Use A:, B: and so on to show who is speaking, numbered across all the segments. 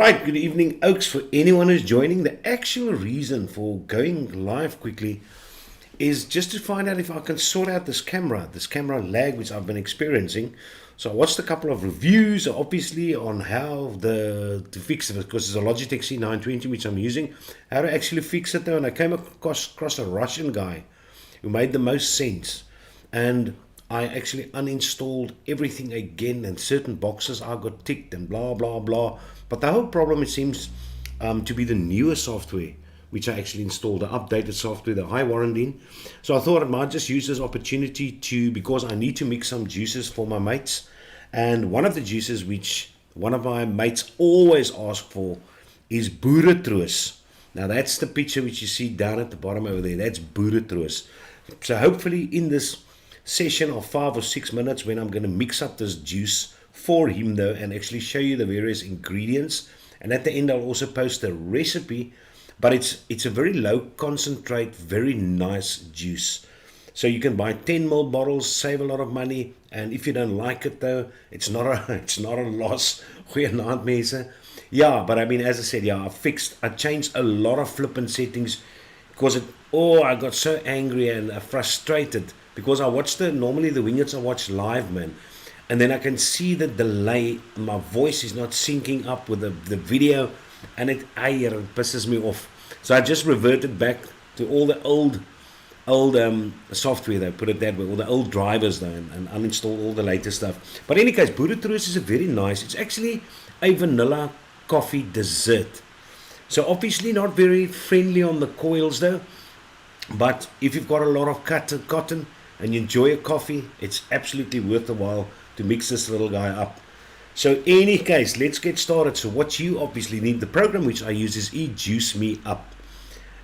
A: Right, good evening, Oaks. For anyone who's joining, the actual reason for going live quickly is just to find out if I can sort out this camera lag which I've been experiencing. So I watched a couple of reviews, obviously, on how to fix it, because it's a Logitech C920 which I'm using, how to actually fix it though, and I came across a Russian guy who made the most sense, and I actually uninstalled everything again, and certain boxes I got ticked and blah blah blah. But the whole problem, it seems to be the newer software which I actually installed, the updated software, the high warranty. So I thought I might just use this opportunity because I need to mix some juices for my mates. And one of the juices which one of my mates always ask for is Boeretroos. Now that's the picture which you see down at the bottom over there. That's Boeretroos. So hopefully in this session of 5 or 6 minutes, when I'm going to mix up this juice for him though, and actually show you the various ingredients, and at the end I'll also post a recipe. But it's a very low concentrate, very nice juice. So you can buy 10 ml bottles, save a lot of money. And if you don't like it though, it's not a loss. Goeienaand mense. Yeah, but I mean, as I said, yeah, I changed a lot of flippant settings because I got so angry and frustrated because I watched normally the Wingets I watch live, man. And then I can see the delay. My voice is not syncing up with the video, and it pisses me off. So I just reverted back to all the old software, though, put it that way, all the old drivers though, and uninstalled all the latest stuff. But in any case, Boeretroos is a very nice, it's actually a vanilla coffee dessert. So obviously not very friendly on the coils though, but if you've got a lot of cotton and you enjoy a coffee, it's absolutely worth the while to mix this little guy up. So in any case, let's get started. So what you obviously need, the program which I use is ejuice me up.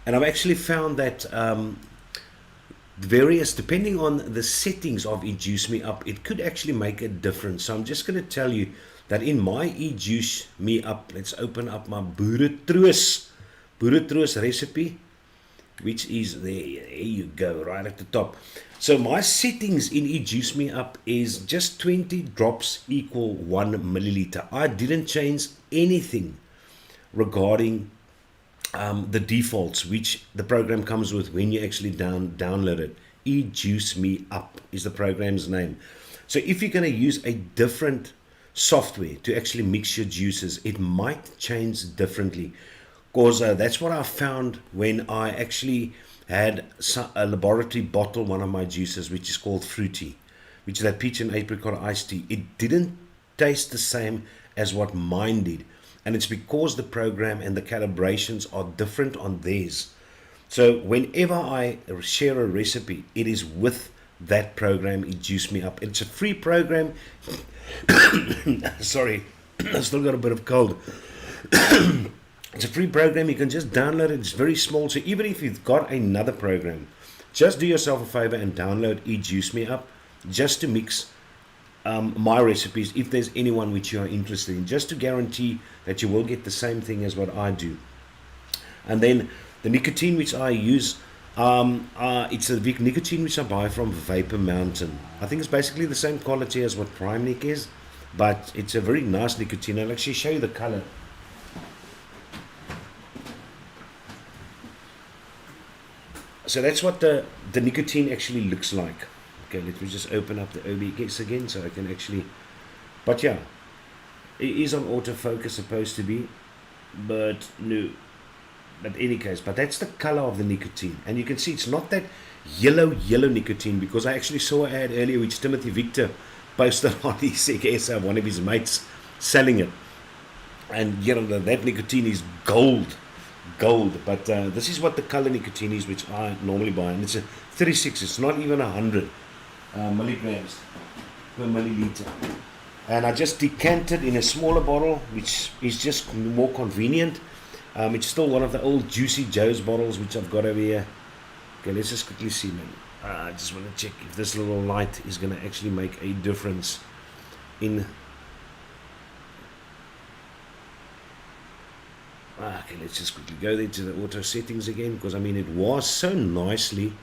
A: And I've actually found that depending on the settings of ejuice me up, it could actually make a difference. So I'm just going to tell you that in my ejuice me up, let's open up my Boeretroos recipe, which is there you go, right at the top. So my settings in ejuice me up is just 20 drops equal 1 milliliter. I didn't change anything regarding the defaults which the program comes with when you actually download it. ejuice me up is the program's name. So if you're going to use a different software to actually mix your juices, it might change differently, because that's what I found when I actually had a laboratory bottle one of my juices, which is called Fruity, which is that peach and apricot iced tea. It didn't taste the same as what mine did, and it's because the program and the calibrations are different on theirs. So whenever I share a recipe, it is with that program, ejuice me up. It's a free program. Sorry, I still got a bit of cold. It's a free program. You can just download it. It's very small. So even if you've got another program, just do yourself a favor and download ejuice me up just to mix my recipes, if there's anyone which you are interested in, just to guarantee that you will get the same thing as what I do. And then the nicotine which I use, it's a nicotine which I buy from Vapor Mountain. I think it's basically the same quality as what Prime Nic is, but it's a very nice nicotine. I'll actually show you the color. So that's what the nicotine actually looks like. Okay, let me just open up the OBS again so I can actually, but yeah, it is on autofocus supposed to be, but no. But in any case, but that's the color of the nicotine, and you can see it's not that yellow nicotine, because I actually saw an ad earlier which Timothy Victor posted on his CKS, one of his mates selling it, and you know that nicotine is gold. But this is what the color nicotine is which I normally buy, and it's a 36. It's not even 100 milligrams per milliliter, and I just decanted in a smaller bottle, which is just more convenient. It's still one of the old Juicy Joe's bottles which I've got over here. Okay, let's just quickly see, man. I just want to check if this little light is going to actually make a difference in. Okay, let's just quickly go there to the auto settings again, because I mean it was so nicely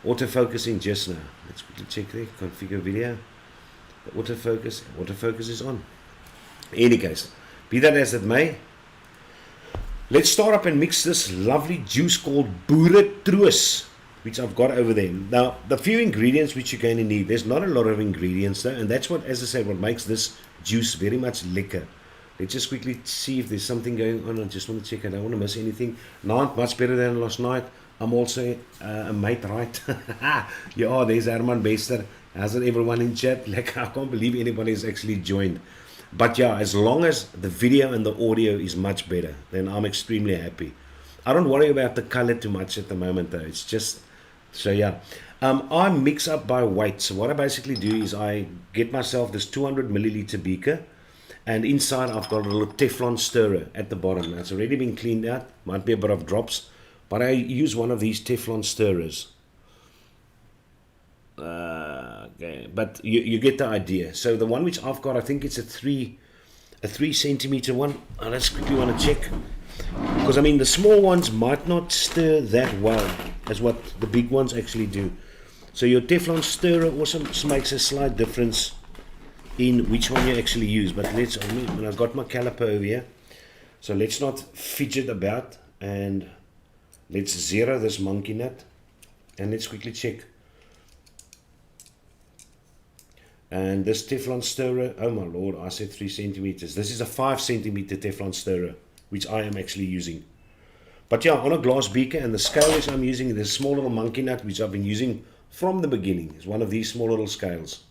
A: auto focusing just now. Let's quickly check there, configure video. The autofocus is on. In any case, be that as it may, let's start up and mix this lovely juice called Boeretroos, which I've got over there. Now, the few ingredients which you're going to need, there's not a lot of ingredients though, and that's what, as I said, what makes this juice very much liquor. Let's just quickly see if there's something going on. I just want to check. I don't want to miss anything. Night, much better than last night. I'm also a mate, right? Yeah, there's Herman Bester. How's it, everyone in chat? Like, I can't believe anybody has actually joined. But yeah, as long as the video and the audio is much better, then I'm extremely happy. I don't worry about the color too much at the moment though. It's just, so yeah. I mix up by weight. So what I basically do is I get myself this 200 milliliter beaker, and inside I've got a little Teflon stirrer at the bottom. Now it's already been cleaned out. Might be a bit of drops, but I use one of these Teflon stirrers. Okay, but you get the idea. So the one which I've got, I think it's a 3 centimeter one. I just quickly want to check, because I mean the small ones might not stir that well as what the big ones actually do. So your Teflon stirrer also makes a slight difference in which one you actually use. But let's, when I've got my caliper over here, so let's not fidget about, and let's zero this monkey nut, and let's quickly check. And this Teflon stirrer, oh my lord, I said 3 centimeters. This is a 5 centimeter Teflon stirrer, which I am actually using. But yeah, on a glass beaker, and the scale which I'm using, this small little monkey nut, which I've been using from the beginning, is one of these small little scales.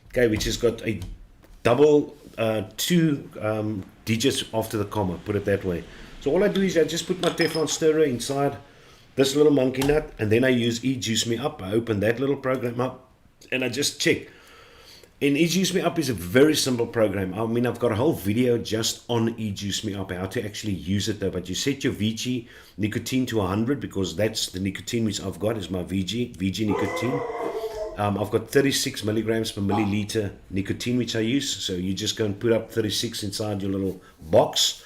A: Okay, which has got a double 2 digits after the comma, put it that way. So all I do is I just put my Teflon stirrer inside this little monkey nut, and then I use ejuice me up. I open that little program up, and I just check. And ejuice me up is a very simple program. I mean, I've got a whole video just on ejuice me up, how to actually use it though. But you set your VG nicotine to 100, because that's the nicotine which I've got, is my VG nicotine. I've got 36 milligrams per milliliter nicotine which I use. So you just go and put up 36 inside your little box,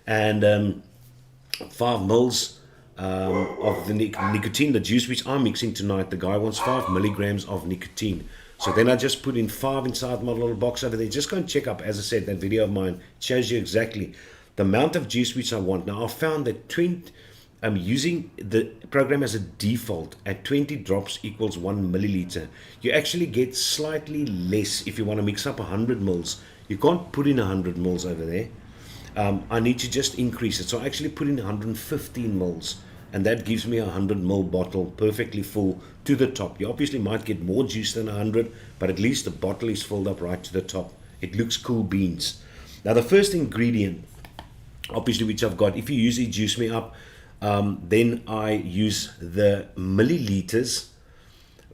A: and 5 mils of the nicotine, the juice which I'm mixing tonight. The guy wants 5 milligrams of nicotine. So then I just put in 5 inside my little box over there. Just go and check up, as I said, that video of mine shows you exactly the amount of juice which I want. Now I've found that I'm using the program as a default at 20 drops equals 1 milliliter. You actually get slightly less if you want to mix up 100 mils. You can't put in 100 mils over there. I need to just increase it. So I actually put in 115 mils, and that gives me a 100 ml bottle perfectly full to the top. You obviously might get more juice than 100, but at least the bottle is filled up right to the top. It looks cool beans. Now the first ingredient, obviously, which I've got, if you use ejuice me up, then I use the milliliters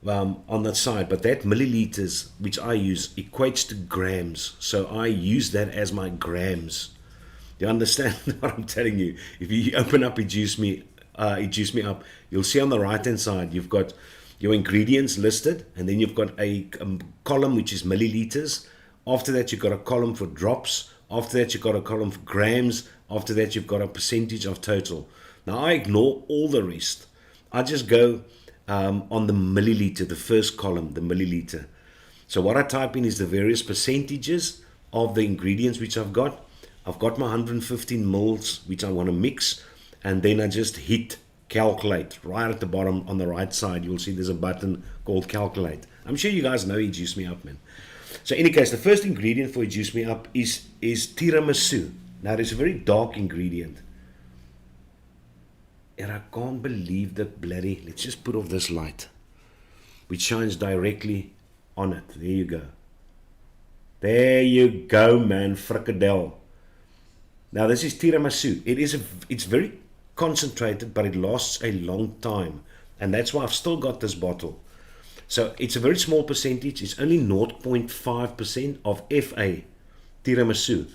A: on that side, but that milliliters which I use equates to grams, so I use that as my grams. You understand what I'm telling you? If you open up ejuice me up, you'll see on the right hand side you've got your ingredients listed, and then you've got a column which is milliliters. After that you've got a column for drops. After that you've got a column for grams. After that you've got a percentage of total. Now I ignore all the rest. I just go on the milliliter, the first column, the milliliter. So what I type in is the various percentages of the ingredients which I've got. I've got my 115 mils which I want to mix, and then I just hit calculate right at the bottom on the right side. You'll see there's a button called calculate. I'm sure you guys know ejuice me up, man. So in any case, the first ingredient for ejuice me up is tiramisu. Now it's a very dark ingredient, and I can't believe that bloody, let's just put off this light which shines directly on it. There you go. There you go, man. Frikadel. Now this is tiramisu. It's very concentrated, but it lasts a long time, and that's why I've still got this bottle. So it's a very small percentage. It's only 0.5% of FA tiramisu,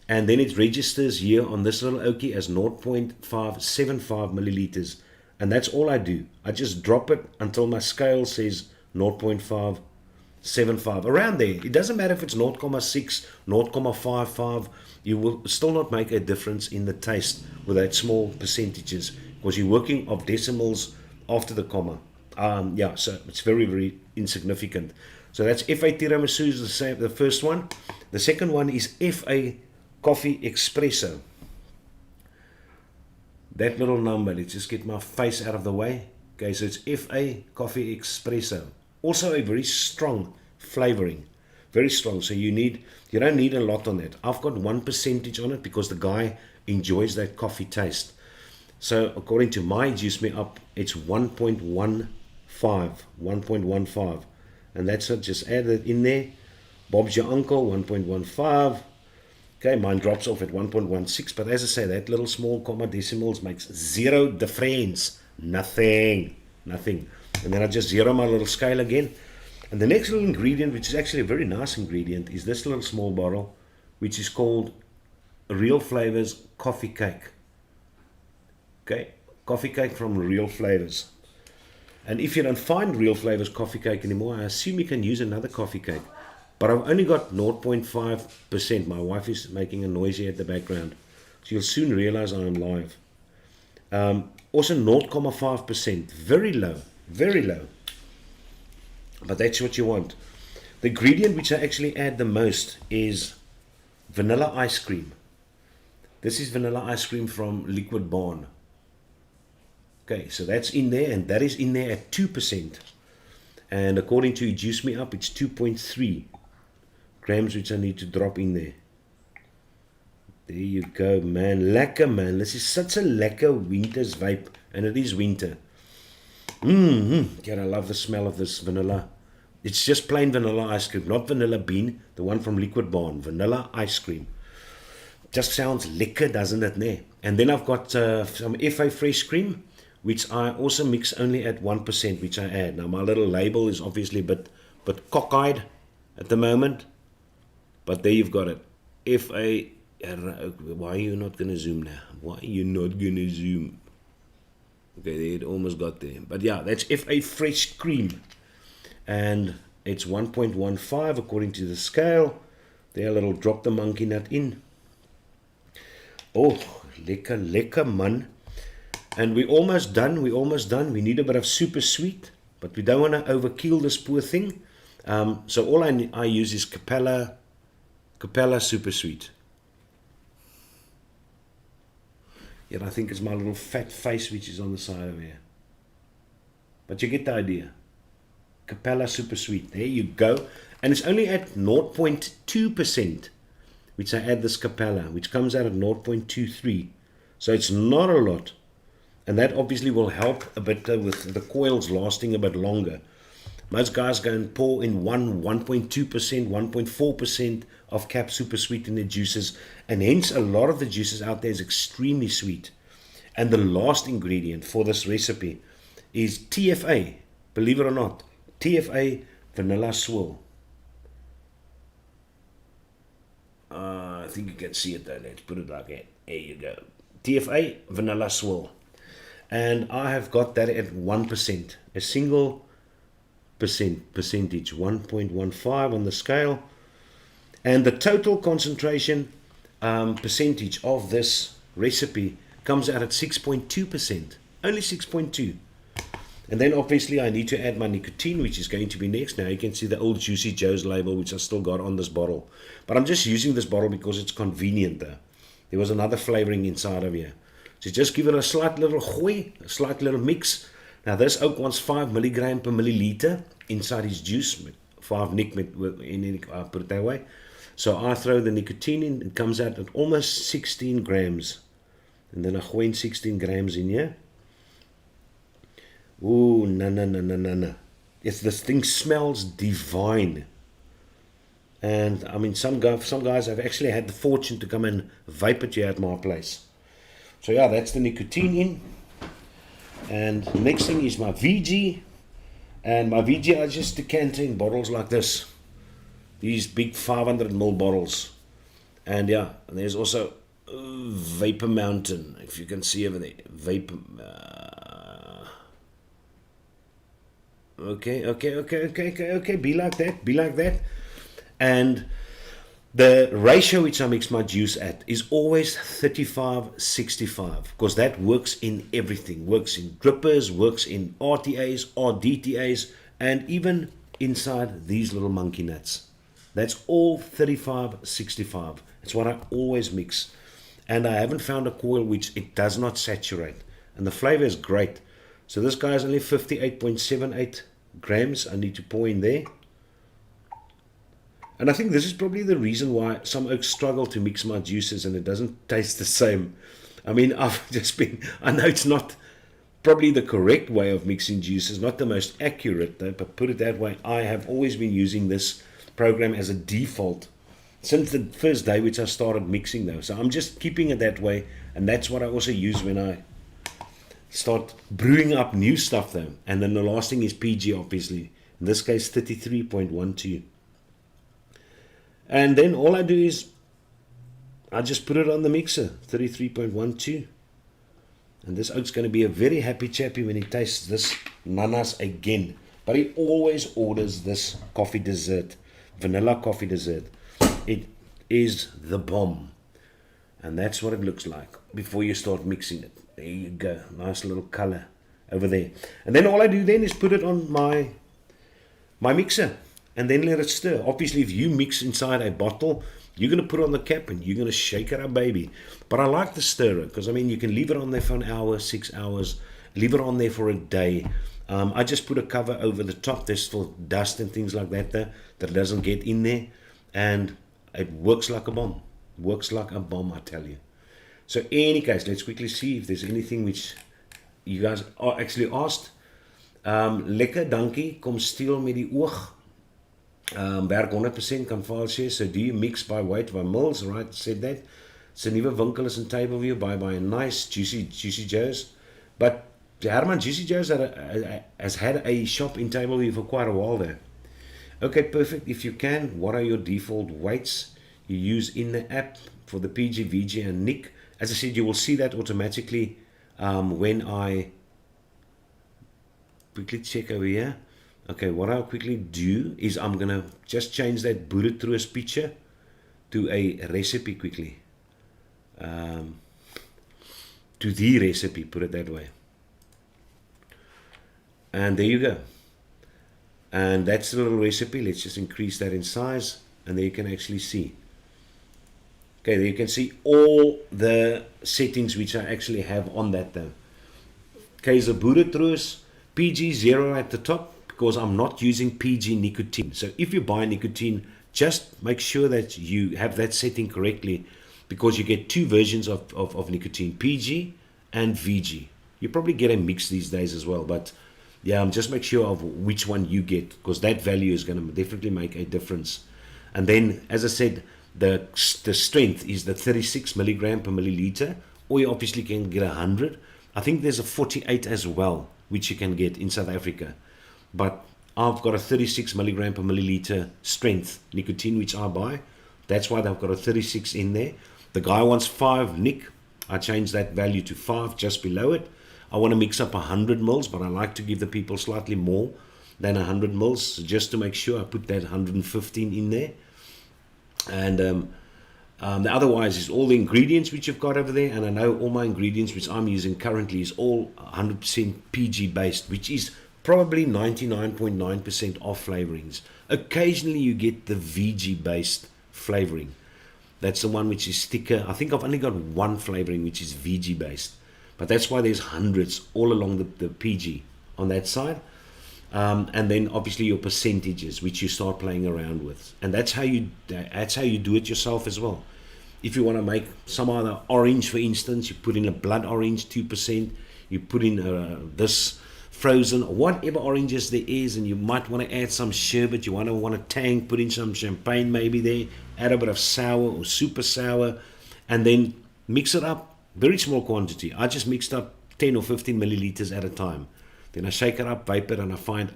A: and then it registers here on this little oakie as 0.575 milliliters, and that's all I do. I just drop it until my scale says 0.575, around there. It doesn't matter if it's 0.6, 0.55. You will still not make a difference in the taste with that small percentages, because you're working off decimals after the comma. Yeah, so it's very, very insignificant. So that's FA tiramisu is the same, the first one. The second one is FA coffee espresso. That little number, let's just get my face out of the way. Okay, so it's FA coffee espresso. Also a very strong flavoring, very strong. So you don't need a lot on that. I've got 1% on it because the guy enjoys that coffee taste. So according to my Juice Me Up, it's 1.15, and that's it. Just add it in there. Bob's your uncle, 1.15. Okay, mine drops off at 1.16, but as I say, that little small comma decimals makes zero difference. Nothing. And then I just zero my little scale again. And the next little ingredient, which is actually a very nice ingredient, is this little small bottle, which is called Real Flavors Coffee Cake. Okay, coffee cake from Real Flavors. And if you don't find Real Flavors coffee cake anymore, I assume you can use another coffee cake. But I've only got 0.5%. My wife is making a noise here at the background. So you'll soon realize I am live. Also 0.5%. Very low. But that's what you want. The ingredient which I actually add the most is vanilla ice cream. This is vanilla ice cream from Liquid Barn. Okay, so that's in there, and that is in there at 2%. And according to Juice Me Up, it's 2.3 grams which I need to drop in there. There you go, man. Lekker, man. This is such a lekker winter's vape, and it is winter. God, I love the smell of this vanilla. It's just plain vanilla ice cream, not vanilla bean, the one from Liquid Barn. Vanilla ice cream. Just sounds lekker, doesn't it? Nee? And then I've got some FA fresh cream, which I also mix only at 1%, which I add. Now my little label is obviously a bit cockeyed at the moment, but there you've got it. FA. Why are you not going to zoom now? Why are you not going to zoom? Okay, there, it almost got there. But yeah, that's FA fresh cream. And it's 1.15 according to the scale. There, a little drop the monkey nut in. Oh, lekker man. And we're almost done. We need a bit of super sweet, but we don't want to overkill this poor thing. So all I use is Capella super sweet. Yet I think it's my little fat face which is on the side of here. But you get the idea. Capella super sweet. There you go. And it's only at 0.2%, which I add this Capella, which comes out at 0.23. So it's not a lot. And that obviously will help a bit with the coils lasting a bit longer. Most guys go and pour in 1.2%, 1.4% of Cap Super Sweet in their juices. And hence a lot of the juices out there is extremely sweet. And the last ingredient for this recipe is TFA. Believe it or not, TFA Vanilla Swirl. I think you can see it though. Let's put it like that. There you go. TFA Vanilla Swirl. And I have got that at 1%. A single percentage. 1.15 on the scale. And the total concentration percentage of this recipe comes out at 6.2%. Only 6.2. And then obviously I need to add my nicotine, which is going to be next. Now you can see the old Juicy Joe's label, which I still got on this bottle. But I'm just using this bottle because it's convenient though. There was another flavoring inside of here. So just give it a slight little gooi, a slight little mix. Now this oak wants 5 milligram per milliliter inside his juice. 5 nic, I put it that way. So I throw the nicotine in, it comes out at almost 16 grams. And then I gooi 16 grams in here. Ooh, no. Yes, this thing smells divine. And I mean, some guys have actually had the fortune to come and vape it here at my place. So yeah, that's the nicotine in. And the next thing is my VG. And my VG are just decanting bottles like this. These big 500ml bottles. And yeah, and there's also Vapor Mountain, if you can see over there. Vapor. Okay. Be like that. And the ratio which I mix my juice at is always 35-65, because that works in everything. Works in drippers, works in RTAs, RDTAs, and even inside these little monkey nuts. That's all 35-65. It's what I always mix. And I haven't found a coil which it does not saturate. And the flavor is great. So this guy is only 58.78 grams I need to pour in there. And I think this is probably the reason why some oaks struggle to mix my juices and it doesn't taste the same. I mean, I know it's not probably the correct way of mixing juices, not the most accurate though, but put it that way, I have always been using this program as a default since the first day which I started mixing though. So I'm just keeping it that way, and that's what I also use when I start brewing up new stuff though. And then the last thing is PG, obviously. In this case, 33.12. And then all I do is I just put it on the mixer, 33.12. And this oak's going to be a very happy chappy when he tastes this nanas again. But he always orders this coffee dessert, vanilla coffee dessert. It is the bomb. And that's what it looks like before you start mixing it. There you go. Nice little color over there. And then all I do then is put it on my mixer and then let it stir. Obviously, if you mix inside a bottle, you're going to put on the cap and you're going to shake it up, baby. But I like the stirrer because, I mean, you can leave it on there for an hour, 6 hours, leave it on there for a day. I just put a cover over the top. There's still dust and things like that there, that it doesn't get in there. And it works like a bomb. Works like a bomb, I tell you. So in any case, let's quickly see if there's anything which you guys are actually asked. Lekker, dankie, kom steel met die oog. Werk 100% kan Val sê. So do you mix by weight by mils? Right, said that. It's a nuwe winkel is in Tableview, by a nice Juicy Joe's. But Herman, Juicy Joe's has had a shop in Tableview for quite a while there. Okay, perfect. If you can, what are your default weights you use in the app for the PG, VG, and Nick? As I said, you will see that automatically when I quickly check over here. Okay, what I'll quickly do is I'm going to just change that Boeretroos picture to a recipe quickly. To the recipe, put it that way. And there you go. And that's the little recipe. Let's just increase that in size. And there you can actually see. Okay, there you can see all the settings which I actually have on that though. Okay, so Boeretroos, PG 0 at the top, because I'm not using PG nicotine. So if you buy nicotine, just make sure that you have that setting correctly, because you get two versions of nicotine, PG and VG. You probably get a mix these days as well, but yeah, just make sure of which one you get, because that value is going to definitely make a difference. And then, as I said, the strength is the 36 milligram per milliliter, or you obviously can get 100. I think there's a 48 as well, which you can get in South Africa. But I've got a 36 milligram per milliliter strength nicotine, which I buy. That's why they've got a 36 in there. The guy wants 5 Nick. I changed that value to 5 just below it. I want to mix up 100 mils, but I like to give the people slightly more than 100 mils. So just to make sure, I put that 115 in there. And the otherwise is all the ingredients which you've got over there. And I know all my ingredients which I'm using currently is all 100% PG based, which is probably 99.9% off flavorings. Occasionally you get the VG based flavoring. That's the one which is thicker. I think I've only got one flavoring which is VG based, but that's why there's hundreds all along the PG on that side. And then obviously your percentages which you start playing around with, and that's how you do it yourself as well. If you want to make some other orange, for instance, you put in a blood orange 2%, you put in this frozen, whatever oranges there is, and you might want to add some sherbet, you want to tang, put in some champagne maybe there, add a bit of sour or super sour, and then mix it up. Very small quantity. I just mixed up 10 or 15 milliliters at a time. Then I shake it up, vape it, and I find,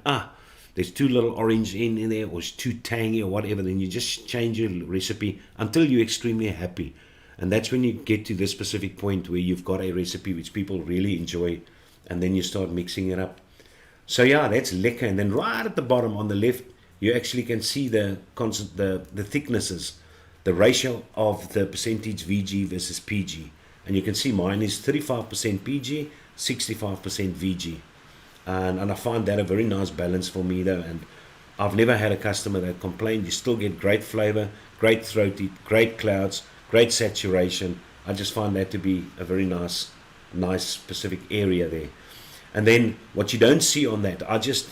A: there's too little orange in there, or it's too tangy or whatever. Then you just change your recipe until you're extremely happy. And that's when you get to this specific point where you've got a recipe which people really enjoy, and then you start mixing it up. So yeah, that's lekker. And then right at the bottom on the left, you actually can see the thicknesses, the ratio of the percentage VG versus PG. And you can see mine is 35% PG, 65% VG. And I find that a very nice balance for me though. And I've never had a customer that complained. You still get great flavor, great throaty, great clouds, great saturation. I just find that to be a very nice specific area there. And then what you don't see on that, I just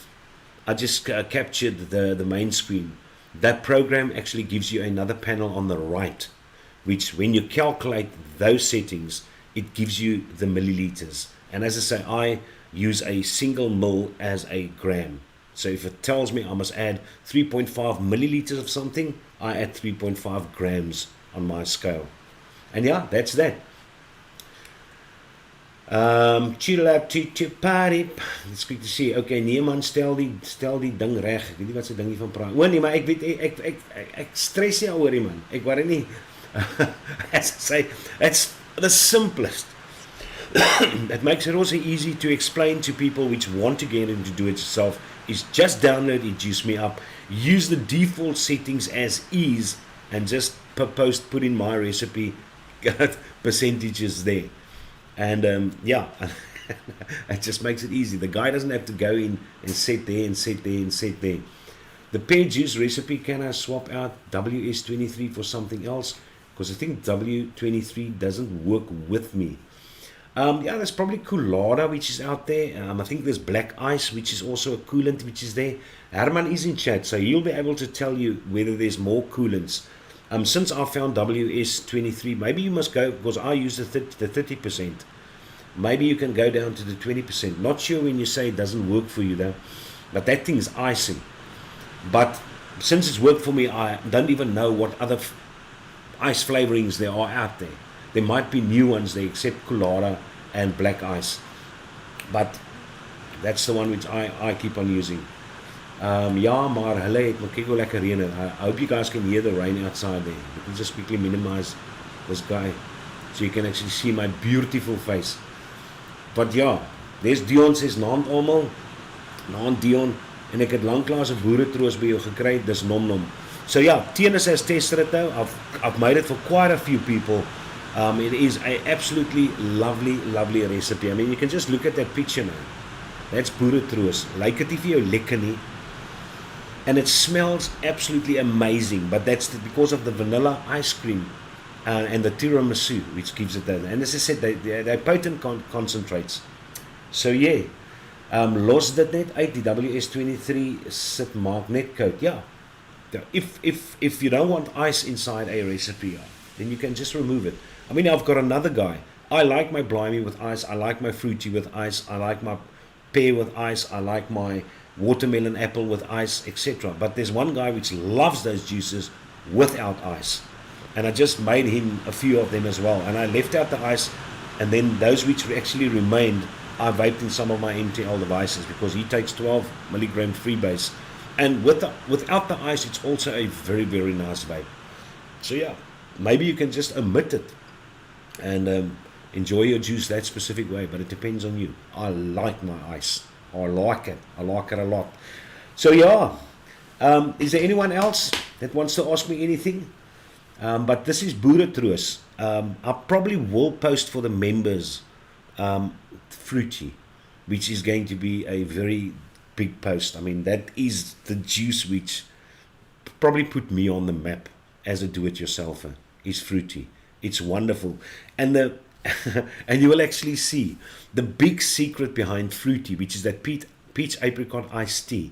A: captured the main screen. That program actually gives you another panel on the right, which when you calculate those settings, it gives you the milliliters. And as I say, I use a single mil as a gram. So if it tells me I must add 3.5 milliliters of something, I add 3.5 grams on my scale. And yeah, that's that. Chill out to party. Dis goed te sê. Okay, nee man, stel die ding reg. Ek weet nie wat se ding hiervan praat. O nee, maar ek weet ek stres nie oor nie man. Ek worry nie. As I say, it's the simplest. It makes it also easy to explain to people which want to get into do it yourself. Is just download ejuice me up, use the default settings as is, and just put in my recipe, got percentages there. And yeah, it just makes it easy. The guy doesn't have to go in and set there and set there and set there. The pear juice recipe, can I swap out WS23 for something else? Because I think W23 doesn't work with me. Yeah, there's probably Colada, which is out there. I think there's Black Ice, which is also a coolant, which is there. Herman is in chat, so he'll be able to tell you whether there's more coolants. Since I found WS23, maybe you must go, because I use the 30%. Maybe you can go down to the 20%. Not sure when you say it doesn't work for you though, but that thing's icing. But since it's worked for me, I don't even know what other ice flavorings there are out there. There might be new ones there, except Colada and Black Ice. But that's the one which I keep on using. Ja, maar hulle het, maar kyk hoe lekker reën. I hope you guys can hear the rain outside there. You can just quickly minimize this guy so you can actually see my beautiful face. But ja, there's Dion says, naand almal, naand Dion, en ek het lanklaas 'n boeretroos by jou gekry, dis nom. So yeah, TNS has tested it though. I've made it for quite a few people. It is a absolutely lovely recipe. I mean, you can just look at that picture now. That's Boeretroos. Lyk dit nie vir jou lekker nie? And it smells absolutely amazing. But that's because of the vanilla ice cream and the tiramisu, which gives it that. And as I said, they're potent concentrates. So yeah, los dit net uit. Die WS23 sit maak net koud. Yeah. If you don't want ice inside a recipe, then you can just remove it. I mean, I've got another guy. I like my blimey with ice. I like my fruity with ice. I like my pear with ice. I like my watermelon apple with ice, etc. But there's one guy which loves those juices without ice. And I just made him a few of them as well. And I left out the ice, and then those which actually remained, I vaped in some of my MTL devices because he takes 12 milligram freebase. And without the ice, it's also a very nice vape. So yeah, maybe you can just omit it and enjoy your juice that specific way, but it depends on you. I like my ice. I like it a lot. So yeah, is there anyone else that wants to ask me anything? But this is Boeretroos. I probably will post for the members fruity, which is going to be a very big post. I mean, that is the juice which probably put me on the map as a do-it-yourselfer. Is fruity. It's wonderful. And and you will actually see the big secret behind fruity, which is that peach apricot iced tea.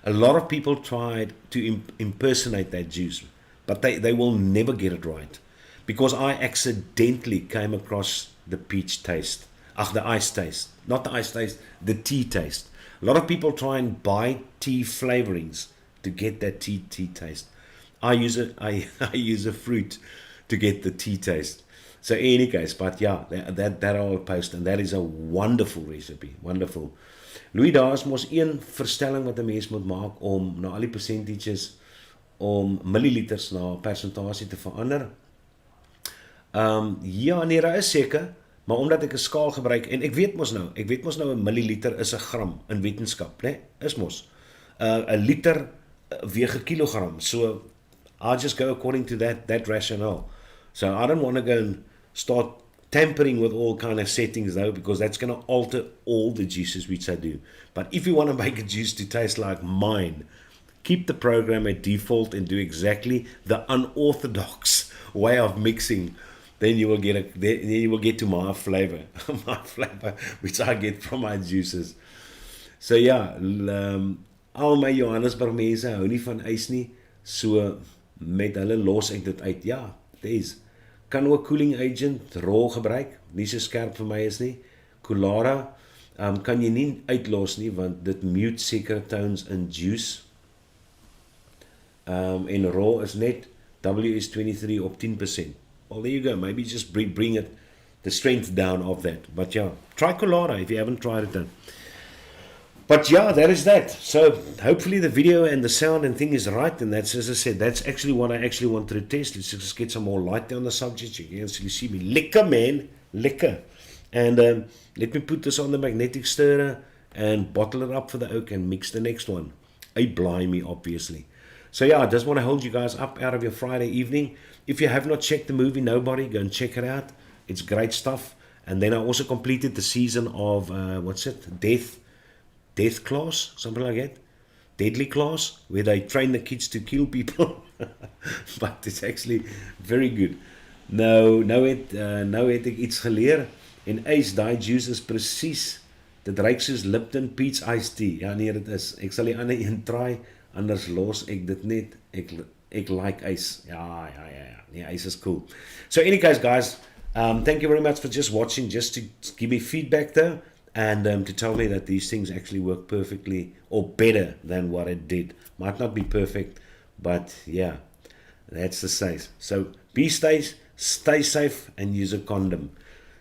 A: A lot of people tried to impersonate that juice, but they will never get it right, because I accidentally came across the peach taste. The ice taste. Not the ice taste, the tea taste. A lot of people try and buy tea flavorings to get that tea taste. I use a fruit to get the tea taste. So in any case, but yeah, that I'll post, and that is a wonderful recipe. Wonderful. Louis, daar is mos een verstelling wat 'n mens moet maak om na al die percentages om milliliters na persentasie te verander. Ja, nee, daar is seker, maar omdat ek 'n skaal gebruik, en ek weet mos nou 'n milliliter is 'n gram in wetenskap, né? Is mos. 'n liter weeg 'n kilogram. So I'll just go according to that rationale. So I don't want to go and start tampering with all kind of settings though, because that's going to alter all the juices which I do. But if you want to make a juice to taste like mine, keep the program at default and do exactly the unorthodox way of mixing, then you will get to my flavor, my flavor, which I get from my juices. So ja, al my Johannesburg mense hou nie van ys nie, so met hulle los ek dit uit. Ja, dis kan ook cooling agent rol gebruik, nie so skerp vir my is nie. Colara kan jy nie uitlos nie, want dit mute sekere tones in juice. En raw is net WS23 op 10%. Well, there you go. Maybe just bring it the strength down of that. But yeah, try Colara if you haven't tried it then. But yeah, that is that. So hopefully the video and the sound and thing is right. And that's, as I said, that's actually what I actually wanted to test. Let's just get some more light on the subject. You can actually see me. Lekker, man. Lekker. And let me put this on the magnetic stirrer and bottle it up for the oak and mix the next one. A blimey, obviously. So yeah, I just want to hold you guys up out of your Friday evening. If you have not checked the movie Nobody, go and check it out. It's great stuff. And then I also completed the season of, what's it? Death Class, something like that. Deadly Class, where they train the kids to kill people. But it's actually very good. Nou het ek iets geleer. En ys, daai juice is presies. Dit ruik soos Lipton Peach Iced Tea. Ja, nee, dit is. Ek sal die ander een try. Anders los ek dit net. Ek like ice. Ja. Nee, ice is cool. So any case, guys, thank you very much for just watching, just to give me feedback though, and to tell me that these things actually work perfectly or better than what it did. Might not be perfect, but yeah, that's the size. So be stay safe and use a condom.